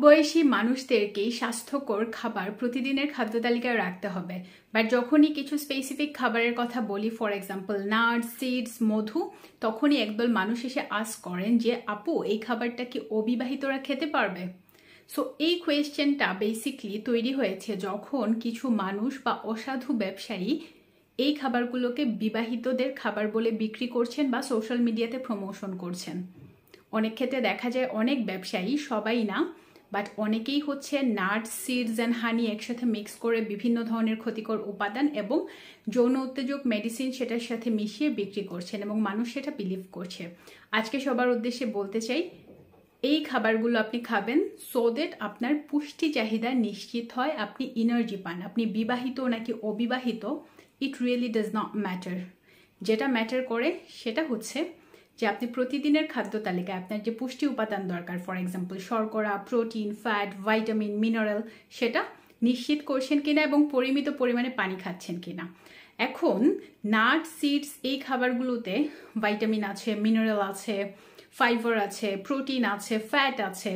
বয়সী মানুষদেরকেই স্বাস্থ্যকর খাবার প্রতিদিনের খাদ্য তালিকায় রাখতে হবে। বাট যখনই কিছু স্পেসিফিক খাবারের কথা বলি, ফর এক্সাম্পল নাটস, সিডস, মধু, তখনই একদল মানুষ এসে আস্ক করেন যে আপু এই খাবারটা কি অবিবাহিতরা খেতে পারবে? সো এই কোয়েশ্চেনটা বেসিকলি তৈরি হয়েছে যখন কিছু মানুষ বা অসাধু ব্যবসায়ী এই খাবারগুলোকে বিবাহিতদের খাবার বলে বিক্রি করছেন বা সোশ্যাল মিডিয়াতে প্রমোশন করছেন। অনেক ক্ষেত্রে দেখা যায় অনেক ব্যবসায়ী, সবাই না বাট অনেকেই হচ্ছে নাটস, সিডস অ্যান্ড হানি একসাথে মিক্স করে বিভিন্ন ধরনের ক্ষতিকর উপাদান এবং যৌন উত্তেজক মেডিসিন সেটার সাথে মিশিয়ে বিক্রি করছেন এবং মানুষ সেটা বিলিভ করছে। আজকে সবার উদ্দেশ্যে বলতে চাই, এই খাবারগুলো আপনি খাবেন সো দ্যাট আপনার পুষ্টি চাহিদা নিশ্চিত হয়, আপনি এনার্জি পান। আপনি বিবাহিত নাকি অবিবাহিত, it really does not matter. যেটা ম্যাটার করে সেটা হচ্ছে যে আপনি প্রতিদিনের খাদ্য তালিকায় আপনার যে পুষ্টি উপাদান দরকার, ফর এক্সাম্পল শর্করা, প্রোটিন, ফ্যাট, ভাইটামিন, মিনারেল, সেটা নিশ্চিত করছেন কিনা এবং পরিমিত পরিমাণে পানি খাচ্ছেন কিনা। এখন নাট, সিডস এই খাবারগুলোতে ভাইটামিন আছে, মিনারেল আছে, ফাইবার আছে, প্রোটিন আছে, ফ্যাট আছে,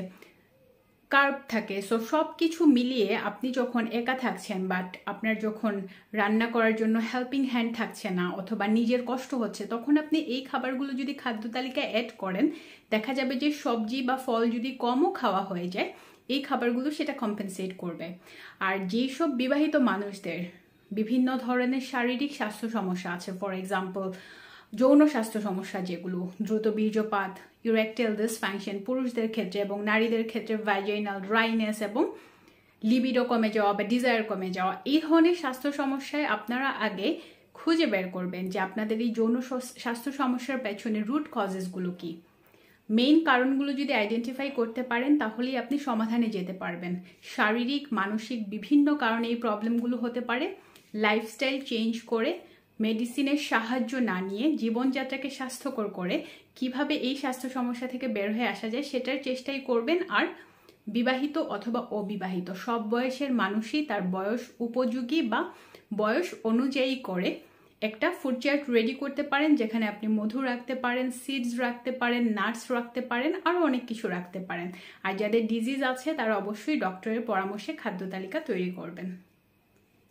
কার্ব থাকে। সো সব কিছু মিলিয়ে আপনি যখন একা থাকছেন বাট আপনার যখন রান্না করার জন্য হেল্পিং হ্যান্ড থাকছে না অথবা নিজের কষ্ট হচ্ছে, তখন আপনি এই খাবারগুলো যদি খাদ্য তালিকায় অ্যাড করেন, দেখা যাবে যে সবজি বা ফল যদি কমও খাওয়া হয়ে যায়, এই খাবারগুলো সেটা কম্পেনসেট করবে। আর যেসব বিবাহিত মানুষদের বিভিন্ন ধরনের শারীরিক স্বাস্থ্য সমস্যা আছে, ফর এক্সাম্পল যৌন স্বাস্থ্য সমস্যা যেগুলো দ্রুত বীর্যপাত, ইরেকটাইল ডিসফাংশন পুরুষদের ক্ষেত্রে এবং নারীদের ক্ষেত্রে ভ্যাজাইনাল ড্রাইনেস এবং লিবিডো কমে যাওয়া বা ডিজায়ার কমে যাওয়া, এই ধরনের স্বাস্থ্য সমস্যায় আপনারা আগে খুঁজে বের করবেন যে আপনাদের এই যৌন স্বাস্থ্য সমস্যার পেছনে রুট কজেসগুলো কি। মেইন কারণগুলো যদি আইডেন্টিফাই করতে পারেন তাহলেই আপনি সমাধানে যেতে পারবেন। শারীরিক, মানসিক বিভিন্ন কারণে এই প্রবলেমগুলো হতে পারে। লাইফস্টাইল চেঞ্জ করে, মেডিসিনের সাহায্য না নিয়ে, জীবনযাত্রাকে স্বাস্থ্যকর করে কিভাবে এই স্বাস্থ্য সমস্যা থেকে বের হয়ে আসা যায় সেটার চেষ্টাই করবেন। আর বিবাহিত অথবা অবিবাহিত সব বয়সের মানুষই তার বয়স উপযোগী বা বয়স অনুযায়ী করে একটা ফুড চার্ট রেডি করতে পারেন, যেখানে আপনি মধু রাখতে পারেন, সিডস রাখতে পারেন, নাটস রাখতে পারেন, আরও অনেক কিছু রাখতে পারেন। আর যাদের ডিজিজ আছে তারা অবশ্যই ডক্টরের পরামর্শে খাদ্য তালিকা তৈরি করবেন।